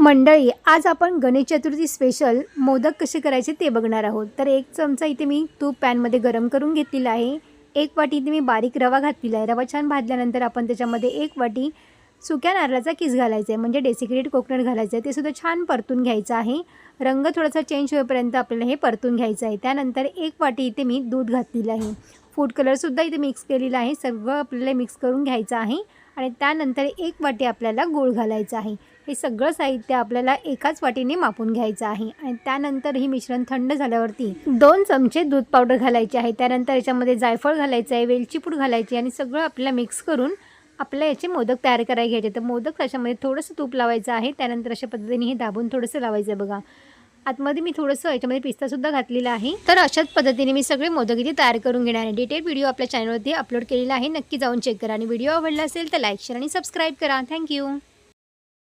मंडळी, आज आपण गणेश चतुर्थी स्पेशल मोदक कसे करायचे ते बघणार आहोत। तर 1 चमचा इथे मी तूप पॅनमध्ये गरम करून घेतलेला आहे। 1 वाटी इथे मी बारीक रवा घातलेला आहे। रवा छान भाजल्यानंतर आपण त्याच्यामध्ये 1 वाटी सुक्या नारळाचा किस घालायचा आहे, म्हणजे डेसिकेटेड कोकोनट घालायचं आहे। ते सुद्धा छान परतून घ्यायचं आहे। रंग थोडासा चेंज होईपर्यंत आपल्याला हे परतून घ्यायचं आहे। त्यानंतर 1 वाटी इथे मी दूध घातलेलं आहे। फूड कलर सुद्धा इथे मिक्स केलेला आहे। सगळं आपल्याला मिक्स करून घ्यायचं आहे आणि त्यानंतर 1 वाटी आपल्याला गूळ घालायचा आहे। हे सगळं साहित्य आपल्याला एकाच वाटीने मापून घ्यायचं आहे आणि त्यानंतर ही मिश्रण थंड झाल्यावरती 2 चमचे दूध पावडर घालायचे आहे। त्यानंतर याच्यामध्ये जायफळ घालायचं आहे, वेलची पूड घालायची आणि सगळं आपल्याला मिक्स करून आपल्याला याचे मोदक तयार करायला घ्यायचे। तर मोदक त्याच्यामध्ये थोडंसं तूप लावायचं आहे। त्यानंतर अशा पद्धतीने हे दाबून थोडंसं लावायचं आहे बघा। आतमध्ये मी थोडंसं याच्यामध्ये पिस्तासुद्धा घातलेला आहे। तर अशाच पद्धतीने मी सगळे मोदक इथे तयार करून घेणार आहे। डिटेल व्हिडिओ आपल्या चॅनलवरती अपलोड केलेला आहे, नक्की जाऊन चेक करा आणि व्हिडिओ आवडला असेल तर लाईक, शेअर आणि सबस्क्राईब करा। थँक्यू।